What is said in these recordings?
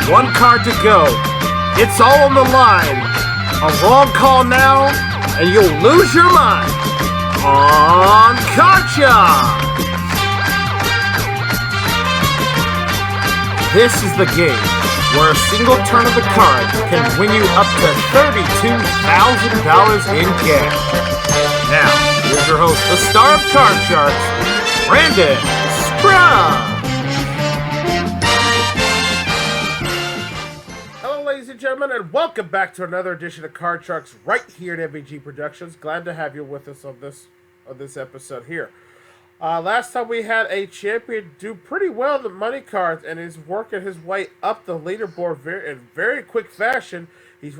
One card to go. It's all on the line. A wrong call now, and you'll lose your mind. On Card. This is the game where a single turn of the card can win you up to $32,000 in cash. Now, here's your host, the star of Card Sharks, Brandon Scrub. Hello, ladies and gentlemen, and welcome back to another edition of Card Sharks right here at MVG Productions. Glad to have you with us on this episode here. Last time we had a champion do pretty well in the money cards, and is working his way up the leaderboard in very quick fashion. He's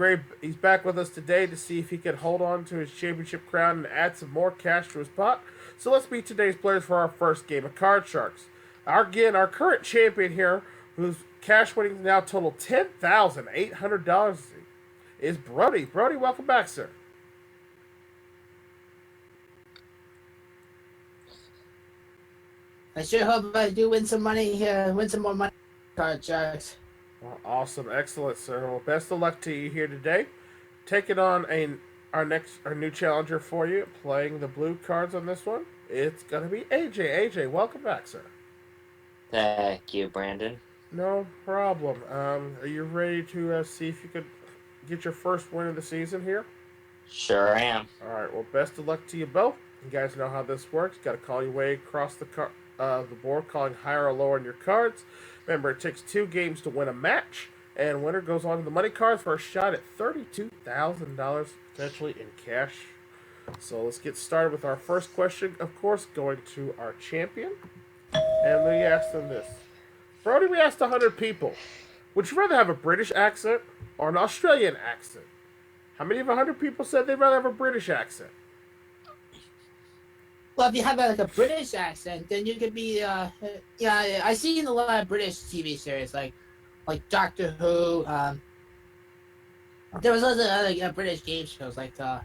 back with us today to see if he can hold on to his championship crown and add some more cash to his pot. So let's meet today's players for our first game of Card Sharks. Our current champion here, whose cash winnings now total $10,800, is Brody. Brody, welcome back, sir. I sure hope I do win some money here, win some more money. Card Sharks. Well, awesome, excellent, sir. Well, best of luck to you here today. Taking on our new challenger for you, playing the blue cards on this one. It's gonna be AJ. AJ, welcome back, sir. Thank you, Brandon. No problem. Are you ready to see if you could get your first win of the season here? Sure am. All right. Well, best of luck to you both. You guys know how this works. Got to call your way across the board, calling higher or lower on your cards. Remember, it takes 2 games to win a match, and winner goes on to the money cards for a shot at $32,000 potentially in cash. So let's get started with our first question. Of course, going to our champion, and we asked them this. Brody, we asked 100 people, would you rather have a British accent or an Australian accent? How many of 100 people said they'd rather have a British accent? Well, if you have a British accent, then you could be, I see in a lot of British TV series, like Doctor Who. There was also other British game shows, like The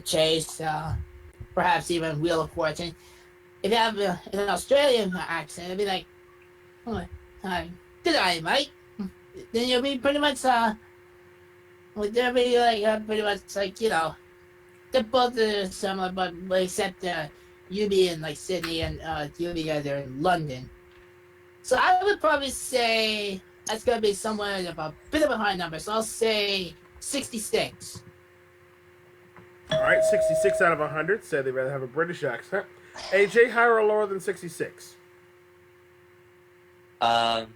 Chase, perhaps even Wheel of Fortune. If you have an Australian accent, it'd be like, oh, hi, good eye, mate. Then you'll be pretty much, they'll be pretty much like, they're both similar, but except you be in Sydney and you'll be either in London. So I would probably say that's gonna be somewhere of a bit of a high number. So I'll say 66. All right, 66 out of 100 said they'd rather have a British accent. AJ, higher or lower than 66? I'll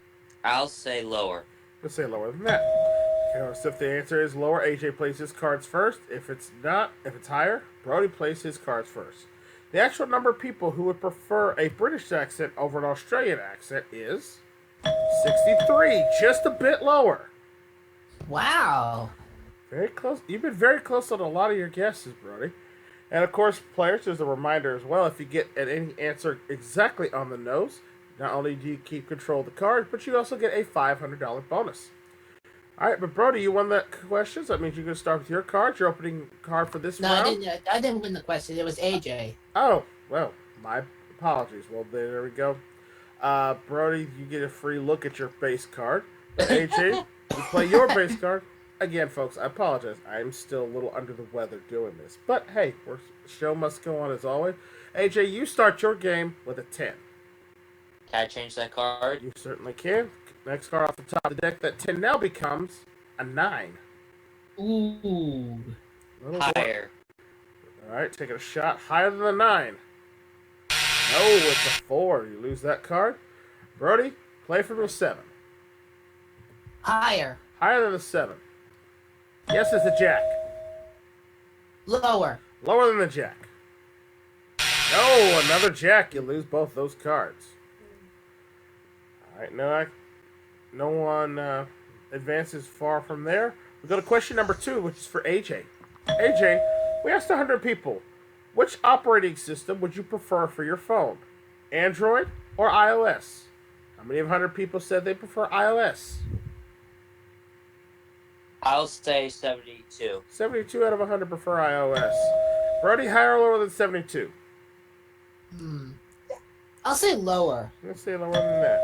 say lower. Let's say lower than that. Okay, so if the answer is lower, AJ plays his cards first. If it's higher, Brody plays his cards first. The actual number of people who would prefer a British accent over an Australian accent is 63, just a bit lower. Wow. Very close. You've been very close on a lot of your guesses, Brody. And of course, players, there's a reminder as well. If you get any answer exactly on the nose, not only do you keep control of the card, but you also get a $500 bonus. All right, but Brody, you won that question, so that means you're going to start with your card. Your opening card for this round. No, I didn't win the question. It was AJ. Oh, well, my apologies. Well, there we go. Brody, you get a free look at your base card. AJ, you play your base card. Again, folks, I apologize. I'm still a little under the weather doing this. But, hey, the show must go on as always. AJ, you start your game with a 10. Can I change that card? You certainly can. Next card off the top of the deck, that 10 now becomes a 9. Ooh. Higher. All right, taking a shot higher than a 9. No, it's a 4. You lose that card. Brody, play from a 7. Higher. Higher than a 7. Yes, it's a jack. Lower. Lower than the jack. No, another jack. You lose both those cards. All right, no one advances far from there. We go to question number 2, which is for AJ. AJ, we asked 100 people, which operating system would you prefer for your phone? Android or iOS? How many of 100 people said they prefer iOS? I'll say 72. 72 out of 100 prefer iOS. Brody, higher or lower than 72? I'll say lower. Let's say lower than that.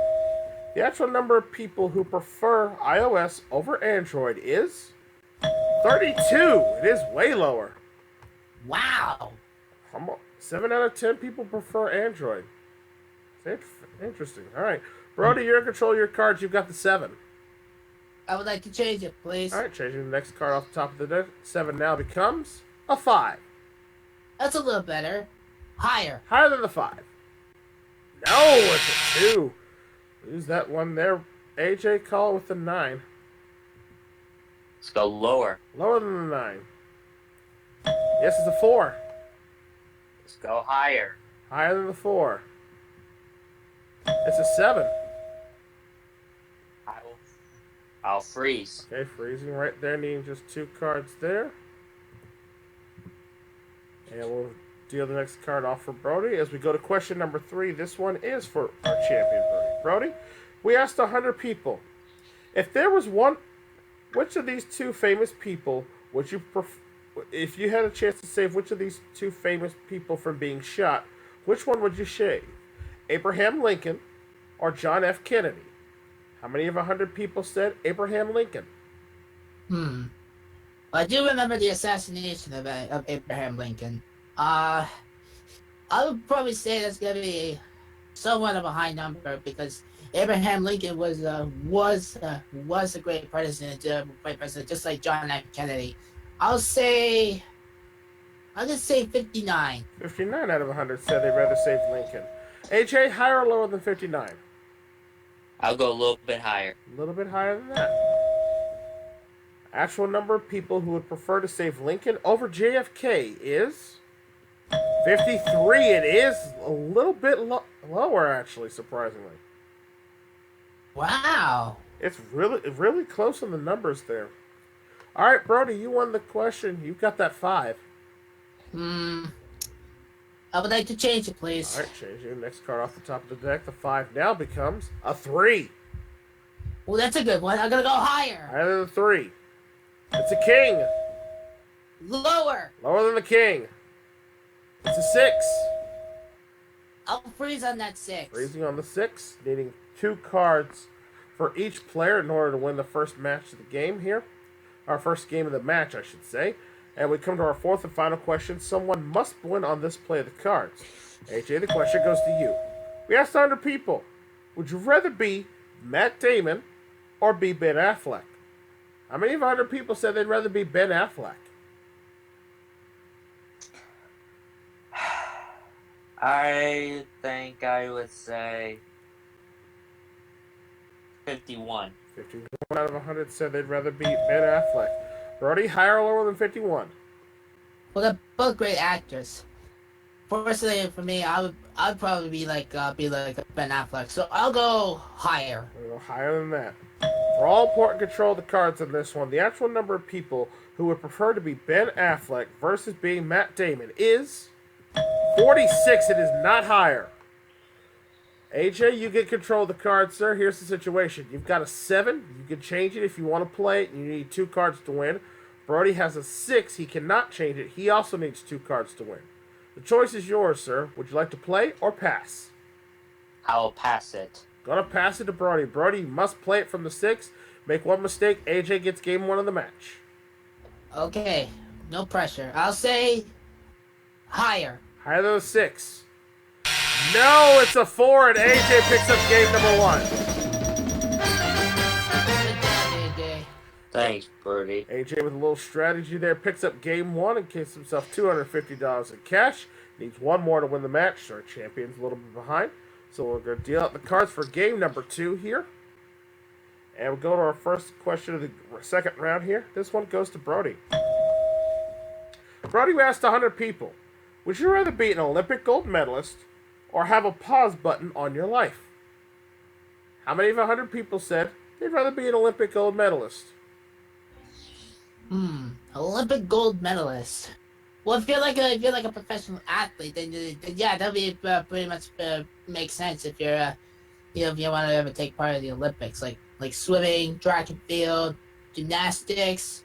The actual number of people who prefer iOS over Android is 32. It is way lower. Wow. 7 out of 10 people prefer Android. It's interesting. All right. Brody, you're in control of your cards. You've got the 7. I would like to change it, please. All right, changing the next card off the top of the deck. 7 now becomes a 5. That's a little better. Higher. Higher than the 5. No, it's a 2. Lose that one there. AJ, call with the 9. Let's go lower. Lower than the 9. Yes, it's a 4. Let's go higher. Higher than the 4. It's a 7. I'll freeze. Okay, freezing right there, needing just 2 cards there. And we'll deal the next card off for Brody as we go to question number 3. This one is for our champion, Brody. Brody, we asked 100 people, if there was one, which of these 2 famous people would you prefer, if you had a chance to save which of these 2 famous people from being shot, which one would you save? Abraham Lincoln or John F. Kennedy? How many of 100 people said Abraham Lincoln? I do remember the assassination of Abraham Lincoln. I would probably say that's gonna be somewhat of a high number because Abraham Lincoln was a great president, just like John F. Kennedy. I'll just say 59. 59 out of 100 said they'd rather save Lincoln. AJ, higher or lower than 59? I'll go a little bit higher. A little bit higher than that. Actual number of people who would prefer to save Lincoln over JFK is 53. It is a little bit lower, actually, surprisingly. Wow. It's really close on the numbers there. All right, Brody, you won the question. You got that 5. I would like to change it, please. All right, change your next card off the top of the deck. The 5 now becomes a 3. Well, that's a good one. I'm gonna go higher. Higher than the 3. It's a king. Lower. Lower than the king. It's a 6. I'll freeze on that 6. Freezing on the 6, needing 2 cards for each player in order to win the first match of the game here. Our first game of the match, I should say. And we come to our 4th and final question. Someone must win on this play of the cards. AJ, the question goes to you. We asked 100 people, would you rather be Matt Damon or be Ben Affleck? How many of 100 people said they'd rather be Ben Affleck? I think I would say 51. 51 out of 100 said they'd rather be Ben Affleck. Brody, higher or lower than 51? Well, they're both great actors. Personally, for me, I'd probably be like Ben Affleck. So I'll go higher. I'll go higher than that. For all important control of the cards on this one, the actual number of people who would prefer to be Ben Affleck versus being Matt Damon is 46. It is not higher. AJ, you get control of the cards, sir. Here's the situation. You've got a 7. You can change it if you want to play it. You need 2 cards to win. Brody has a 6. He cannot change it. He also needs 2 cards to win. The choice is yours, sir. Would you like to play or pass? I'll pass it. Gonna pass it to Brody. Brody, you must play it from the 6. Make one mistake, AJ gets game 1 of the match. Okay, no pressure. I'll say higher. Higher than a 6. No, it's a 4, and AJ picks up game number 1. Good job, AJ. Thanks, Brody. AJ with a little strategy there picks up game 1 and gets himself $250 in cash. Needs 1 more to win the match. So our champion's a little bit behind. So we're going to deal out the cards for game number 2 here. And we'll go to our first question of the second round here. This one goes to Brody. Brody, we asked 100 people, would you rather be an Olympic gold medalist or have a pause button on your life? How many of 100 people said they'd rather be an Olympic gold medalist? Olympic gold medalist. Well, if you're like a professional athlete, then yeah, that'd be pretty much makes sense if you're if you want to ever take part in the Olympics, like swimming, track and field, gymnastics,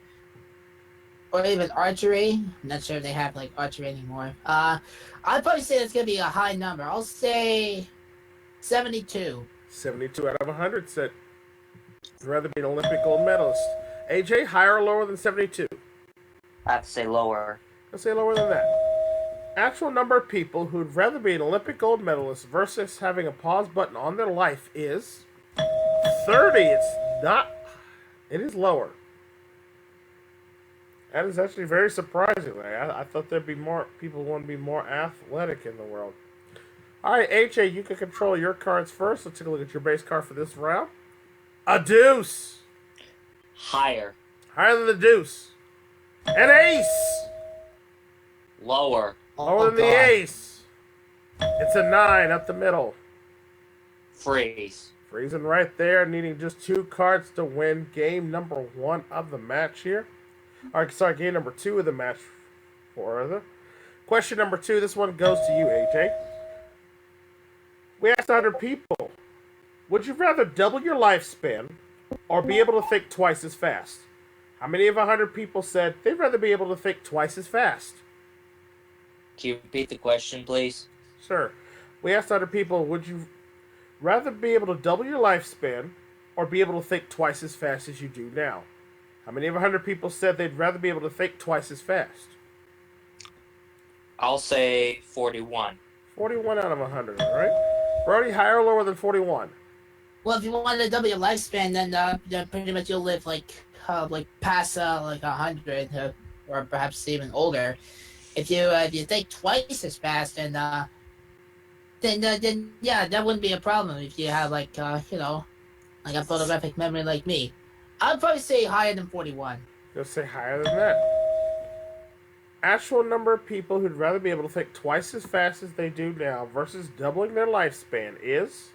or even archery. I'm not sure if they have like archery anymore. I'd probably say that's gonna be a high number. I'll say 72. 72 out of 100 said they'd rather be an Olympic gold medalist. AJ, higher or lower than 72? I have to say lower. Let's say lower than that. Actual number of people who'd rather be an Olympic gold medalist versus having a pause button on their life is 30. It's not. It is lower. That is actually very surprising. I thought there'd be more people who want to be more athletic in the world. All right, AJ, you can control your cards first. Let's take a look at your base card for this round. A deuce. Higher. Higher than the deuce. An ace. Lower. Lower than the ace. It's a 9 up the middle. Freeze. Freezing right there, needing just 2 cards to win game number 1 of the match here. All right, sorry, game number 2 of the match for the question number 2. This one goes to you, AJ. We asked 100 people, would you rather double your lifespan or be able to think twice as fast? How many of 100 people said they'd rather be able to think twice as fast? Can you repeat the question, please? Sure. We asked 100 people, would you rather be able to double your lifespan or be able to think twice as fast as you do now? How many of 100 people said they'd rather be able to think twice as fast? I'll say 41. 41 out of 100, all right? Brody, higher or lower than 41? Well, if you want to double your lifespan, then pretty much you'll live like past like 100 or perhaps even older. If you think twice as fast, then yeah, that wouldn't be a problem if you have like a photographic memory like me. I'd probably say higher than 41. Just say higher than that. Actual number of people who'd rather be able to think twice as fast as they do now versus doubling their lifespan is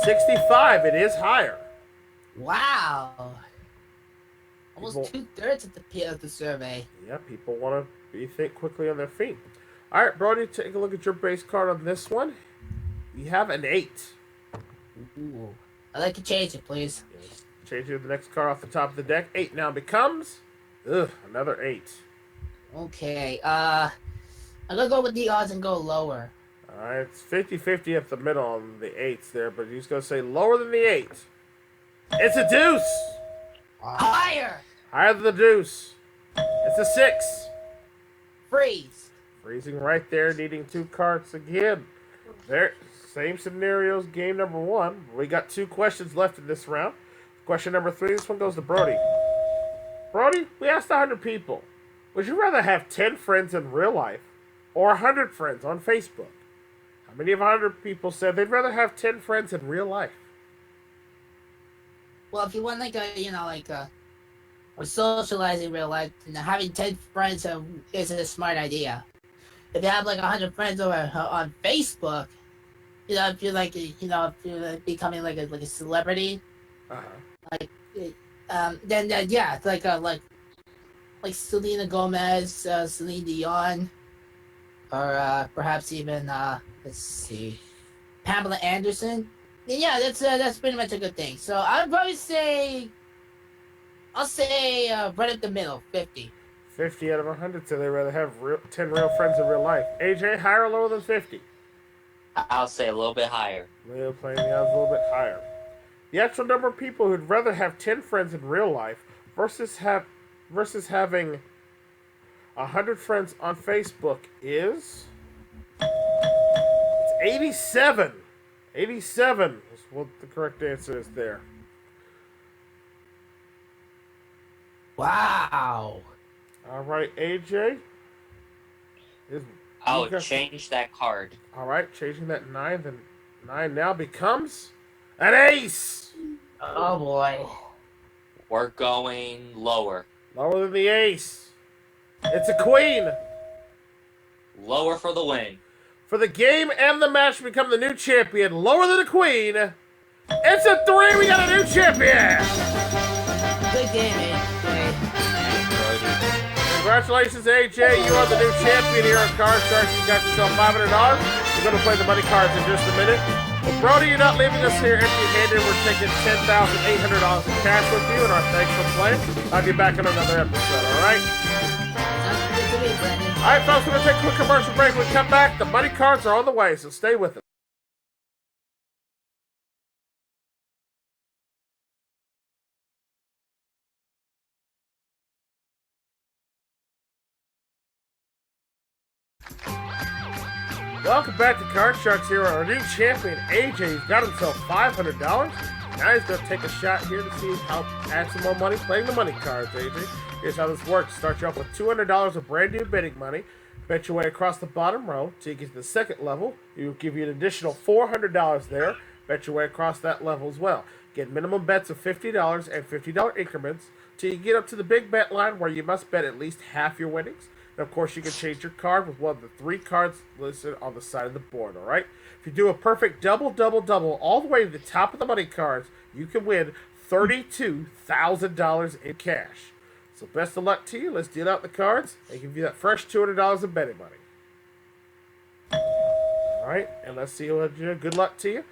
65. It is higher. Wow. Almost 2/3 of the survey. Yeah, people want to think quickly on their feet. All right, Brody, take a look at your base card on this one. You have an 8. Ooh. I'd like to change it, please. Yes. Change it to the next card off the top of the deck. 8 now becomes another 8. Okay, I'm gonna go with the odds and go lower. Alright, it's 50-50 up the middle on the 8s there, but he's going to say lower than the 8. It's a deuce! Higher! Higher than the deuce. It's a 6. Freeze! Freezing right there, needing 2 cards again. There, same scenarios, game number 1. We got 2 questions left in this round. Question number 3, this one goes to Brody. Brody, we asked 100 people. Would you rather have 10 friends in real life or 100 friends on Facebook? How many of 100 people said they'd rather have 10 friends in real life? Well, if you want or socializing in real life, then having 10 friends is a smart idea. If you have 100 friends over on Facebook, if you're becoming like a celebrity, then yeah, it's like Selena Gomez, Celine Dion, or perhaps even let's see, Pamela Anderson. Yeah, that's pretty much a good thing. So I'll say right up the middle, 50. 50 out of 100 say they'd rather have 10 real friends in real life. AJ, higher or lower than 50? I'll say a little bit higher. We're playing the odds a little bit higher. The actual number of people who'd rather have 10 friends in real life versus having 100 friends on Facebook is 87. 87 is what the correct answer is there. Wow. All right, AJ. I'll change that card. All right, changing that 9. Then 9 now becomes an ace. Oh boy. We're going lower. Lower than the ace. It's a queen. Lower for the win. For the game and the match to become the new champion, lower than a queen. It's a 3. We got a new champion. Good game, AJ. Congratulations, AJ. You are the new champion here at Card Sharks. You got yourself $500. We're going to play the money cards in just a minute. Well, Brody, you're not leaving us here empty-handed. We're taking $10,800 in cash with you, and our thanks for playing. I'll be back on another episode, all right? All right, folks, we're going to take a quick commercial break. When we come back, the money cards are on the way, so stay with us. Welcome back to Card Sharks here. Our new champion, AJ, he's got himself $500. Now he's going to take a shot here to see how add some more money playing the money cards, AJ. Here's how this works. Start you off with $200 of brand new betting money. Bet your way across the bottom row till you get to the second level. He'll give you an additional $400 there. Bet your way across that level as well. Get minimum bets of $50 and $50 increments till you get up to the big bet line where you must bet at least half your winnings. And of course, you can change your card with one of the 3 cards listed on the side of the board, all right? If you do a perfect double, double, double all the way to the top of the money cards, you can win $32,000 in cash. So best of luck to you. Let's deal out the cards and give you that fresh $200 of betting money. All right, and let's see what you do. Good luck to you.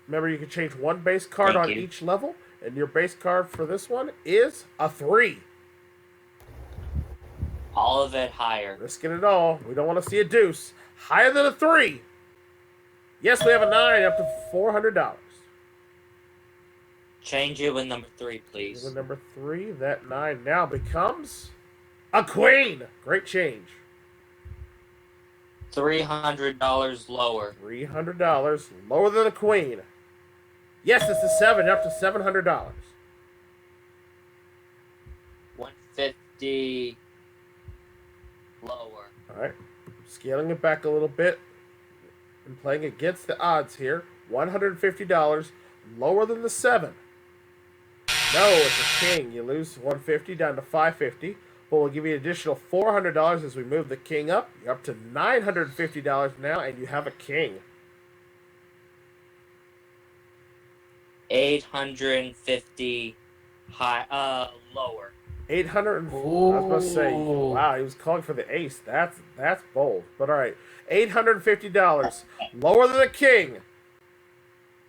Remember, you can change one base card on each level, and your base card for this one is a 3. All of it higher. Risking it all. We don't want to see a deuce. Higher than a 3. Yes, we have a 9 up to $400. Change it with number 3, please. With number 3, that 9 now becomes a queen. Great change. $300 lower. $300 lower than a queen. Yes, it's a 7 up to $700. $150 lower. All right, scaling it back a little bit and playing against the odds here. $150 lower than the 7. No, it's a king. You lose $150 down to $550. But we'll give you an additional $400 as we move the king up. You're up to $950 now, and you have a king. $850 high, lower. 800. I was about to say, wow, he was calling for the ace. That's bold. But all right, $850 lower than the king.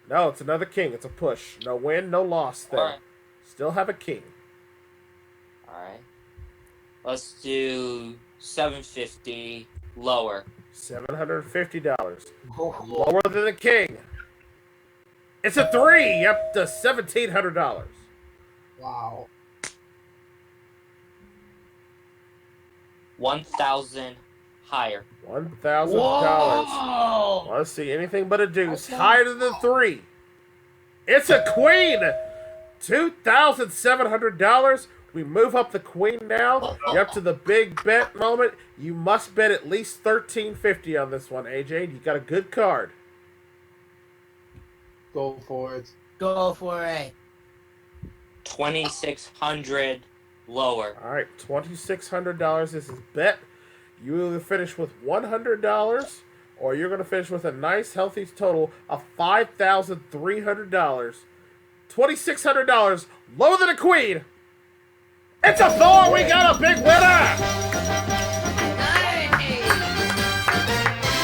No, it's another king. It's a push. No win, no loss there. Right. Still have a king. All right. Let's do $750 lower. $750 lower than the king. It's a 3 up to $1,700. Wow. $1,000 higher. $1,000. Whoa! Want to see anything but a deuce higher than 3? It's a queen. $2,700. We move up the queen now. You're up to the big bet moment. You must bet at least $1,350 on this one, AJ. You got a good card. Go for it. Go for it. $2,600 lower. All right, $2,600. This is bet. You either finish with $100 or you're going to finish with a nice, healthy total of $5,300. $2,600 lower than a queen. It's a 4. We got a big winner. Nice.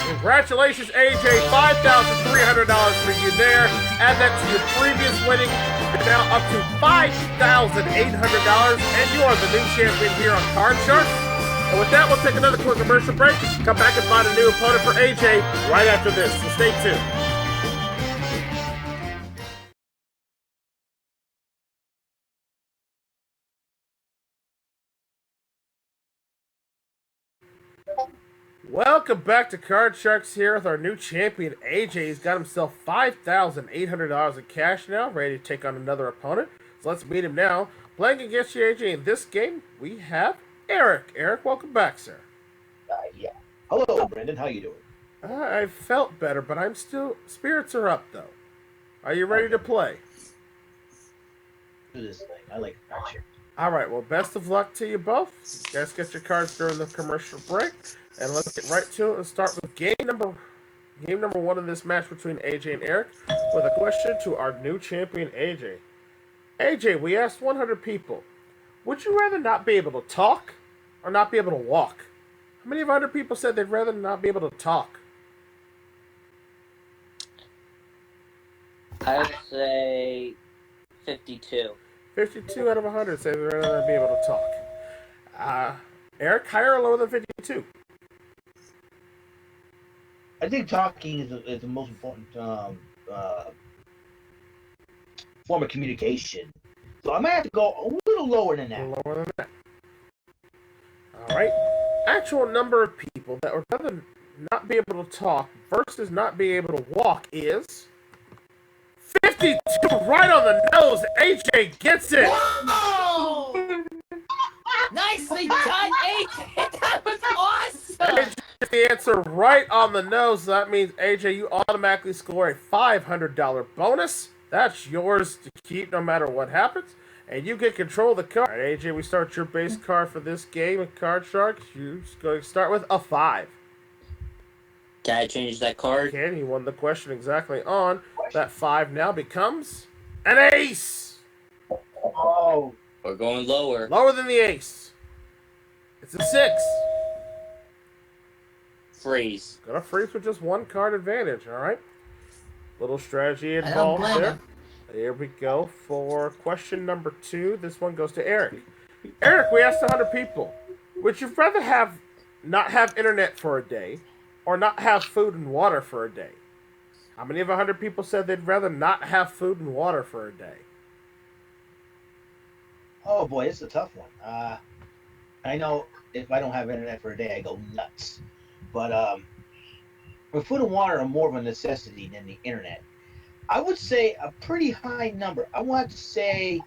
Congratulations, AJ. $5,300 for you there. Add that to your previous winning. You're now up to $5,800, and you are the new champion here on Card Sharks. And with that, we'll take another quick commercial break. Come back and find a new opponent for AJ right after this. So stay tuned. Welcome back to Card Sharks here with our new champion, AJ. He's got himself $5,800 in cash now, ready to take on another opponent. So let's meet him now. Playing against you, AJ, in this game, we have Eric. Eric, welcome back, sir. Yeah. Hello, Brandon. How you doing? I felt better, but I'm still... Spirits are up, though. Are you ready to play? Do this thing. I like action. All right, well, best of luck to you both. You guys get your cards during the commercial break. And let's get right to it and start with game number 1 of this match between AJ and Eric with a question to our new champion, AJ. AJ, we asked 100 people, would you rather not be able to talk or not be able to walk? How many of 100 people said they'd rather not be able to talk? I would say 52. 52 out of 100 say they'd rather not be able to talk. Eric, higher or lower than 52? I think talking is the most important form of communication. So I might have to go a little lower than that. Lower than that. All right. Actual number of people that would rather not be able to talk versus not be able to walk is 52 right on the nose. AJ gets it. Whoa! Nicely done, AJ. That was awesome. AJ gets the answer right on the nose. So that means, AJ, you automatically score a $500 bonus. That's yours to keep no matter what happens. And you get control of the card. All right, AJ, we start your base card for this game of Card Sharks. You're going to start with a 5. Can I change that card? Okay, he won the question exactly on. That 5 now becomes an ace. Oh, We're going lower. Lower than the ace. It's a 6. Freeze. Gonna freeze with just one card advantage, alright? Little strategy I don't involved blame there. him. Here we go for question number 2. This one goes to Eric. Eric, we asked 100 people. Would you rather not have internet for a day or not have food and water for a day? How many of 100 people said they'd rather not have food and water for a day? oh boy, it's a tough one. I know if I don't have internet for a day, I go nuts. But food and water are more of a necessity than the internet. I would say a pretty high number. I want to say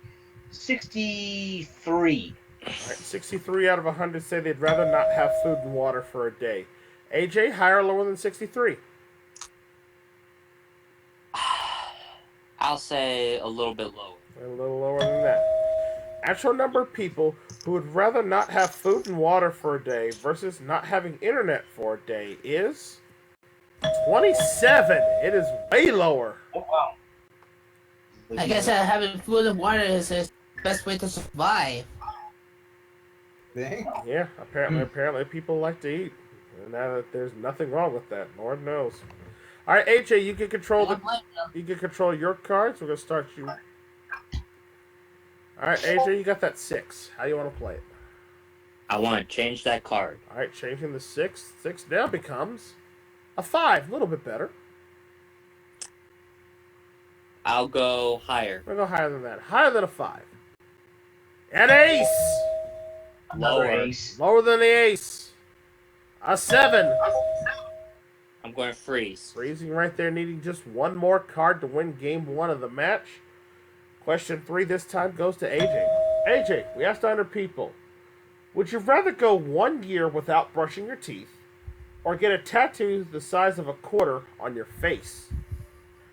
63. Alright, 63 out of 100 say they'd rather not have food and water for a day. AJ, higher or lower than 63? I'll say a little bit lower. A little lower than that. Actual number of people who would rather not have food and water for a day versus not having internet for a day is 27. It is way lower. Oh wow. I guess having food and water is the best way to survive. Thing? Yeah, apparently people like to eat. And now that there's nothing wrong with that, Lord knows. All right, AJ, you can control your cards. We're gonna start you. All right, AJ, you got that 6. How do you want to play it? I want to change that card. All right, changing the 6. 6 now becomes a 5. A little bit better. I'll go higher. We're gonna go higher than that. Higher than a 5. An ace. Another Lower. ace. Lower than the ace. A 7. I'm going to freeze. Freezing right there, needing just one more card to win game 1 of the match. Question 3 this time goes to AJ. AJ, we asked 100 people. Would you rather go 1 year without brushing your teeth or get a tattoo the size of a quarter on your face?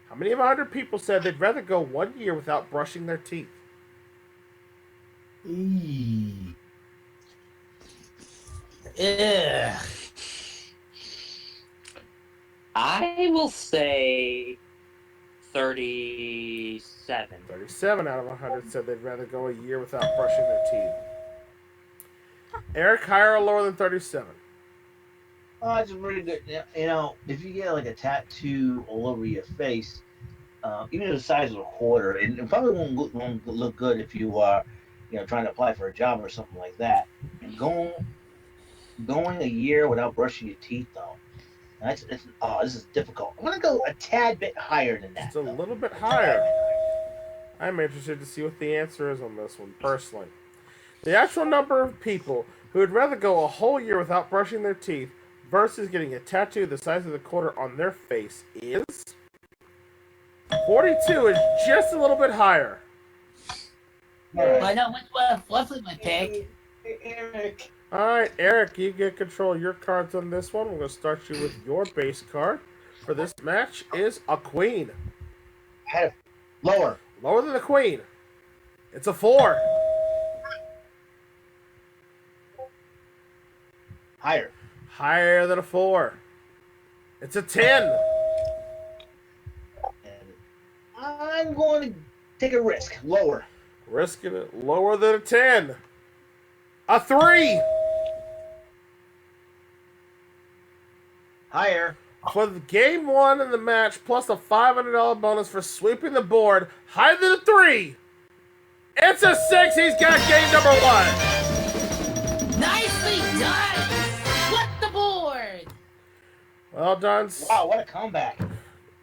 How many of 100 people said they'd rather go 1 year without brushing their teeth? Eee. Ugh. I will say 37. 37 out of 100 said they'd rather go a year without brushing their teeth. Eric, higher or lower than 37? Oh, it's really good. You know, if you get like a tattoo all over your face, even the size of a quarter, and it probably won't look good if you are, trying to apply for a job or something like that. And going a year without brushing your teeth, though, this is difficult. I'm gonna go a tad bit higher than that. It's a little bit higher. I'm interested to see what the answer is on this one, personally. The actual number of people who would rather go a whole year without brushing their teeth versus getting a tattoo the size of the quarter on their face is 42 is just a little bit higher. Well, I know which one Fluffy would pick. Eric. Alright, Eric, you get control of your cards on this one. We're going to start you with your base card for this match is a queen. Lower. Lower than the queen. It's a 4. Higher. Higher than a 4. It's a 10. And I'm going to take a risk. Lower. Risking it lower than a 10. A 3. Higher. For the game 1 in the match, plus a $500 bonus for sweeping the board, higher than a 3. It's a 6. He's got game number 1. Nicely done! Flip the board! Well done. Wow, what a comeback.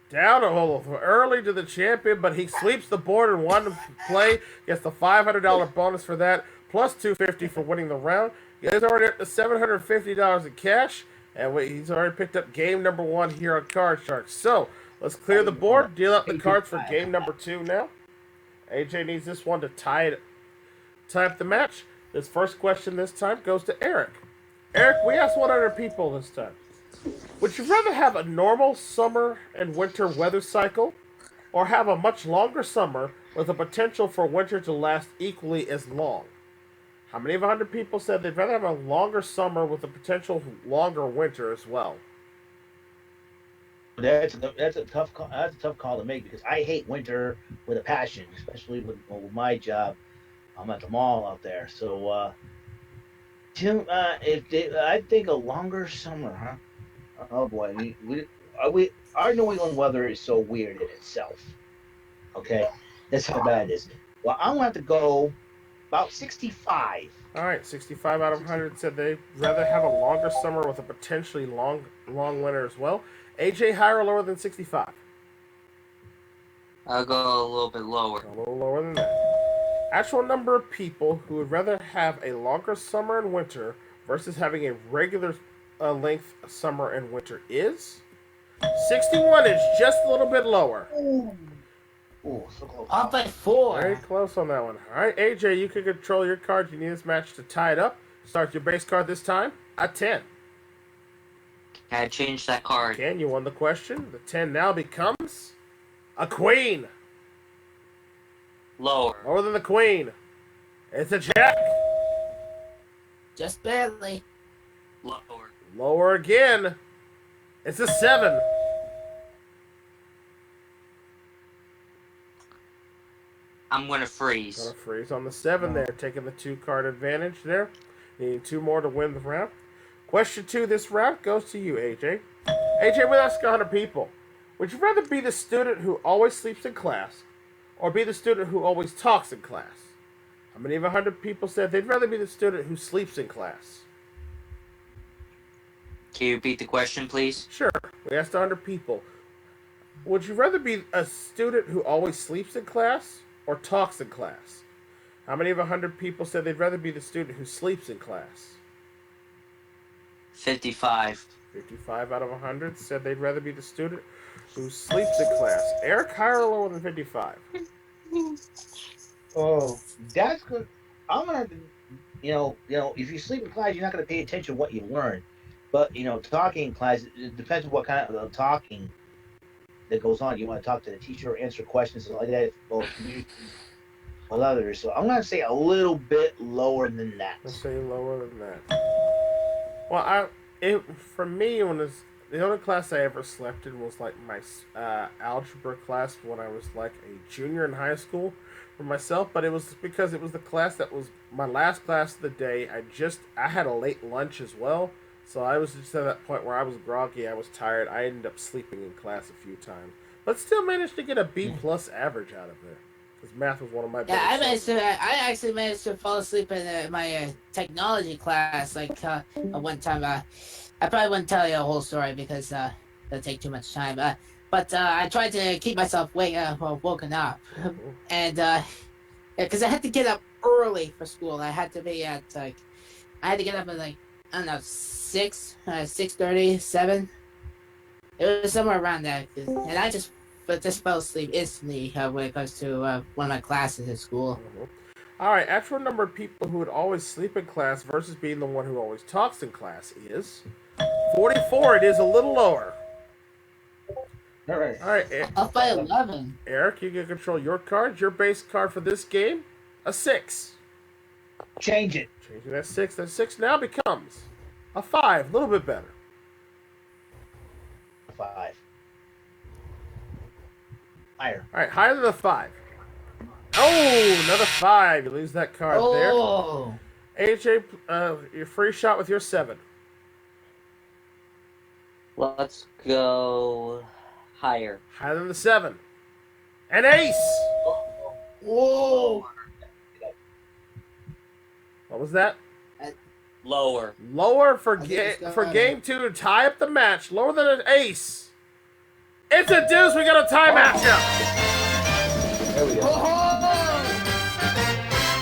Down a little early to the champion, but he sweeps the board in one play, gets the $500 bonus for that, plus $250 for winning the round. He's already up to $750 in cash. And he's already picked up game number 1 here on Card Sharks. So let's clear the board, deal out the cards for game number 2 now. AJ needs this one to tie up the match. This first question this time goes to Eric. Eric, we asked 100 people this time. Would you rather have a normal summer and winter weather cycle, or have a much longer summer with a potential for winter to last equally as long? How many of 100 people said they'd rather have a longer summer with a potential longer winter as well? That's a tough call. That's a tough call to make because I hate winter with a passion, especially with my job. I'm at the mall out there, so Tim, I think a longer summer, huh? Oh boy, our New England weather is so weird in itself. Okay, that's how bad it is. Well, I'm gonna have to go about 65. All right, 65 out of 100 said they'd rather have a longer summer with a potentially long winter as well. AJ, higher or lower than 65? I'll go a little bit lower. A little lower than that. Actual number of people who would rather have a longer summer and winter versus having a regular length summer and winter is 61 is just a little bit lower. Ooh, so close. Up by 4. Very close on that one. All right, AJ, you can control your cards. You need this match to tie it up. Start your base card this time at 10. Can I change that card? Again, you won the question. The 10 now becomes a queen. Lower. Lower than the queen. It's a jack. Just barely. Lower. Lower again. It's a 7. I'm gonna freeze. Gonna freeze on the 7 there, taking the 2-card advantage there. Needing 2 more to win the round. Question 2 this round goes to you, AJ. AJ, we asked 100 people. Would you rather be the student who always sleeps in class, or be the student who always talks in class? How many of 100 people said they'd rather be the student who sleeps in class? Can you repeat the question, please? Sure. We asked 100 people. Would you rather be a student who always sleeps in class or talks in class? How many of 100 people said they'd rather be the student who sleeps in class? 55. 55 out of 100 said they'd rather be the student who sleeps in class. Eric, higher or lower than 55? Oh, that's good. I'm gonna, if you sleep in class, you're not gonna pay attention to what you learn. But talking in class, it depends on what kind of talking that goes on. You want to talk to the teacher, answer questions and like that, or with others. So I'm gonna say a little bit lower than that. Let's say lower than that. Well, for me, the only class I ever slept in was like my algebra class when I was like a junior in high school for myself. But it was because it was the class that was my last class of the day. I had a late lunch as well, so I was just at that point where I was groggy, I was tired. I ended up sleeping in class a few times, but still managed to get a B+ average out of it. Because math was one of my Yeah, I actually managed to fall asleep in my technology class. Like one time, I probably wouldn't tell you the whole story because that'd take too much time. But I tried to keep myself woken up, and because I had to get up early for school. I had to be at I had to get up at I don't know 6:30, 7. It was somewhere around that, and I just fell asleep instantly when it comes to one of my classes at school. All right, actual number of people who would always sleep in class versus being the one who always talks in class is 44. It is a little lower. All right. All right, Up by 11. Eric, you can control your cards. Your base card for this game, a 6. Change it. Changing that 6. That 6 now becomes a 5. A little bit better. 5. Higher. All right, higher than the 5. Oh, another 5. You lose that card Oh. there. AJ, your free shot with your 7. Let's go higher. Higher than the 7. An ace. Whoa. What was that? Lower. Lower for I think it's got for higher. game 2 to tie up the match. Lower than an ace. It's a deuce. We got a tie matchup. There we go. Oh.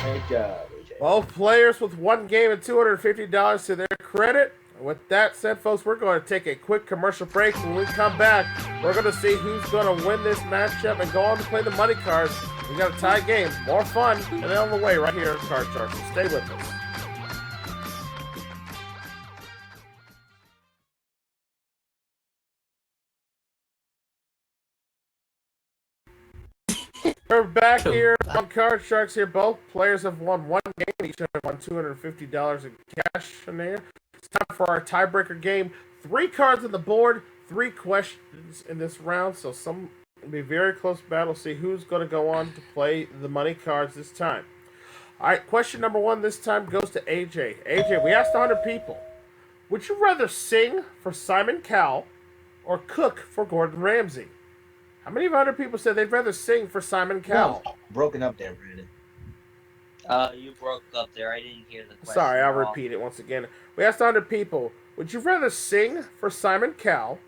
Great job, AJ. Both players with one game and $250 to their credit. With that said, folks, we're going to take a quick commercial break. When we come back, we're going to see who's going to win this matchup and go on to play the money cards. We got a tie game. More fun and on the way right here at Card Sharks. So stay with us. We're back here on Card Sharks here. Both players have won one game. Each have won $250 in cash in there. It's time for our tiebreaker game. 3 cards on the board, 3 questions in this round. So some will be very close battle. See who's going to go on to play the money cards this time. All right, question number 1 this time goes to AJ. AJ, we asked 100 people. Would you rather sing for Simon Cowell or cook for Gordon Ramsay? How many of 100 people said they'd rather sing for Simon Cowell? No, broken up there, Brandon. You broke up there. I didn't hear the question. Sorry, I'll repeat it once again. We asked 100 people, would you rather sing for Simon Cowell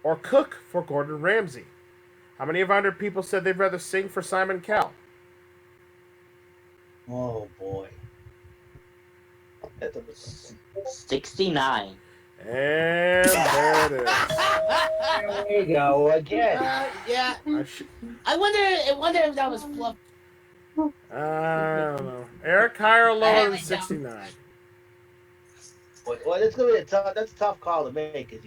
or cook for Gordon Ramsay? How many of 100 people said they'd rather sing for Simon Cowell? Oh, boy. That was 69. And there it is. There we go again. Yeah. I wonder if that was fluff. I don't know. Eric, higher or lower than 69? Well, that's gonna be that's a tough call to make, because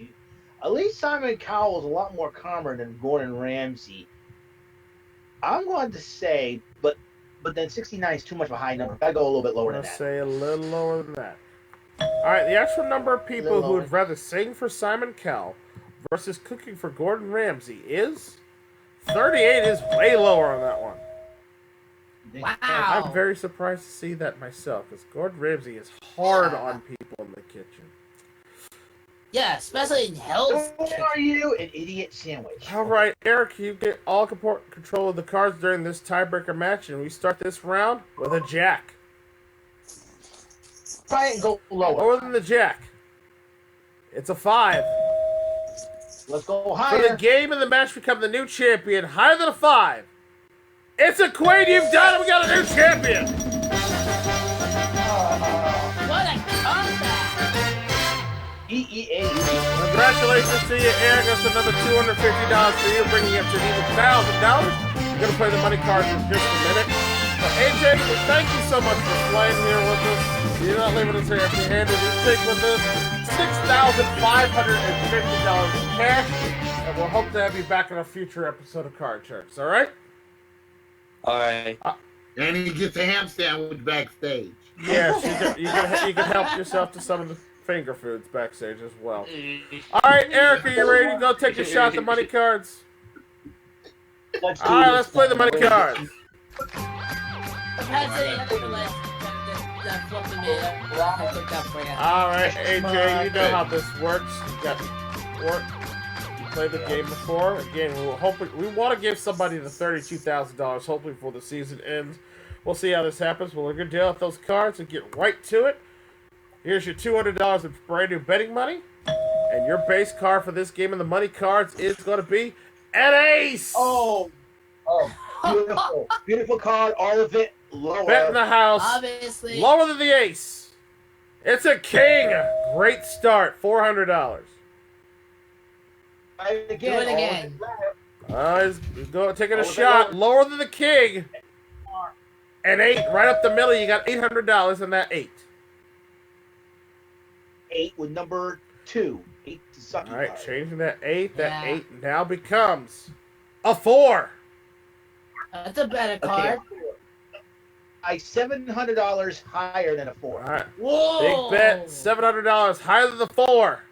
at least Simon Cowell is a lot more calmer than Gordon Ramsay. I'm going to say, but then 69 is too much of a high number. I go a little bit lower I'm than going to that. say a little lower than that. All right, the actual number of people who would rather sing for Simon Cowell versus cooking for Gordon Ramsay is 38 is way lower on that one. Wow. I'm very surprised to see that myself, because Gordon Ramsay is hard on people in the kitchen. Yeah, especially in Hell's Who Kitchen. are you, an idiot sandwich? All right, Eric, you get all control of the cards during this tiebreaker match, and we start this round with a jack. Try it and go lower. Lower than the jack. It's a 5. Let's go For higher. the game and the match become the new champion, higher than a 5. It's a queen. You've done it. We got a new champion. What a comeback! EEA. Congratulations to you, Eric. That's another $250 for you, bringing it to even $1,000. We're going to play the money cards in just a minute. So, AJ, thank you so much for playing here with us. You're not leaving us here empty-handed. You take with us $6,550 in cash, and we'll hope to have you back in a future episode of Card Sharks. All right? All right. And he gets a ham sandwich backstage. Yes, you can help yourself to some of the finger foods backstage as well. All right, Eric, are you ready to go take a shot at the money cards? All right, let's play the money cards. All right, AJ, you know how this works. You got work. You played the game before. Again, we want to give somebody the $32,000, hopefully before the season ends. We'll see how this happens. We're going to deal with those cards and get right to it. Here's your $200 in brand new betting money. And your base card for this game of the money cards is going to be an ace. Oh, beautiful. Beautiful card. All of it lower. Bet in the house. Obviously. Lower than the ace. It's a king. Great start. $400. Again, Do it again. He's taking a shot. Lower than the king. An 8. Right up the middle. You got $800 in that 8. 8 with number 2. 8 to suck. All right, changing that 8. That Yeah. 8 now becomes a 4. That's a better card. $700 higher than a 4. All right. Whoa! Big bet, $700 higher than the 4.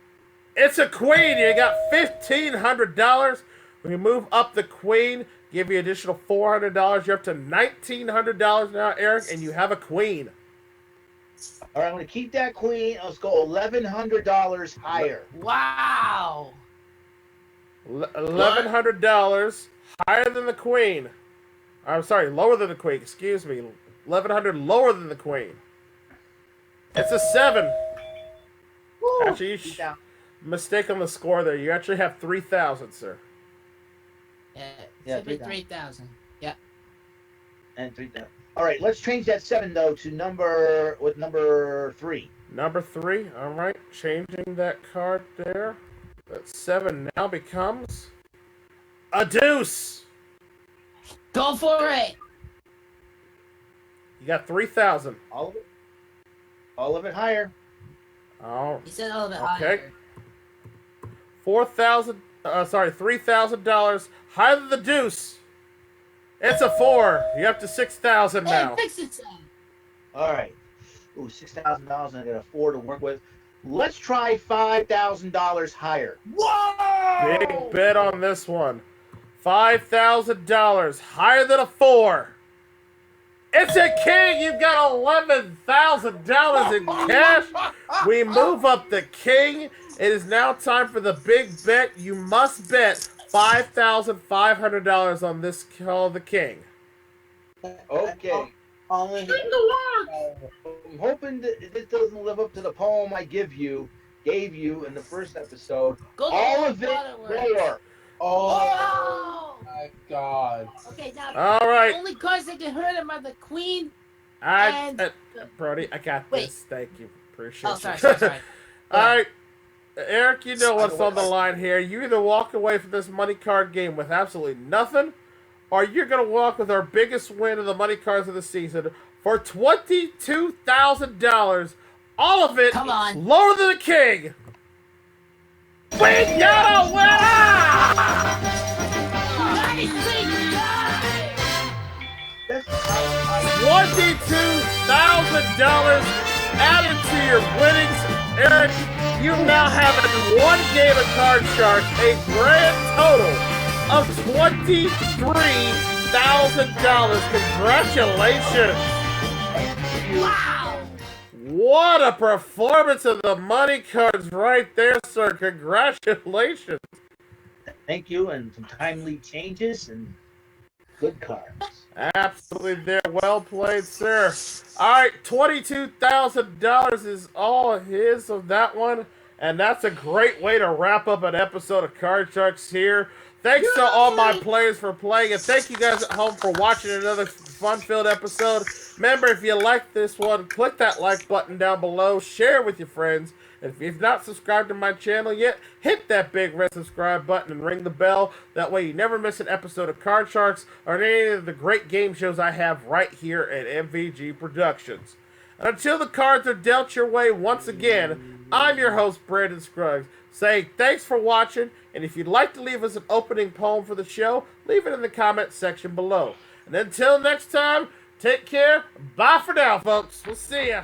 It's a queen. You got $1,500. When you move up the queen, give you additional $400. You're up to $1,900 now, Eric, and you have a queen. All right, I'm going to keep that queen. Let's go $1,100 higher. Wow! $1,100 higher than the queen. I'm sorry, lower than the queen. Excuse me. $1,100 lower than the queen. It's a 7. Woo, Actually, mistake on the score there. You actually have 3,000, sir. Yeah, should be 3,000. Yeah. And 3,000. All right, let's change that 7 though to number 3. Number 3. All right, changing that card there. That 7 now becomes a deuce. Go for it. You got 3,000. All of it. All of it higher. Oh, You said a little bit okay. higher. $3,000 higher than the deuce. It's a 4. You're up to 6,000 Hey, now. fix it, son. All right. Ooh, $6,000, and I got a 4 to work with. Let's try $5,000 higher. Whoa! Big bet on this one. $5,000 higher than a 4. It's a king. You've got $11,000 in cash. We move up the king. It is now time for the big bet. You must bet $5,500 on this call the king. Okay. Only I'm hoping that this doesn't live up to the poem I gave you in the first episode. go to All of it waterworks. more. Oh! My God. Okay, now All right. the only cards that can hurt him are the queen. Brody, I got Wait. this. Thank you. Appreciate Oh, sorry, it. sorry, sorry. All right. Eric, you know what's on the line here. You either walk away from this money card game with absolutely nothing, or you're going to walk with our biggest win of the money cards of the season for $22,000. All of it Come on. lower than the king. We got a winner! Nicely done! $22,000 added to your winnings. Eric, you now have in one game of Card Sharks a grand total of $23,000. Congratulations. Wow! What a performance of the money cards right there, sir. Congratulations. Thank you, and some timely changes and good cards. Absolutely there. Well played, sir. All right, $22,000 is all his of that one. And that's a great way to wrap up an episode of Card Sharks here. Thanks to all my players for playing, and thank you guys at home for watching another fun-filled episode. Remember, if you like this one, click that like button down below, share it with your friends. And if you've not subscribed to my channel yet, hit that big red subscribe button and ring the bell. That way you never miss an episode of Card Sharks or any of the great game shows I have right here at MVG Productions. And until the cards are dealt your way once again, I'm your host, Brandon Scruggs, saying thanks for watching, and if you'd like to leave us an opening poem for the show, leave it in the comments section below. And until next time, take care. Bye for now, folks. We'll see ya.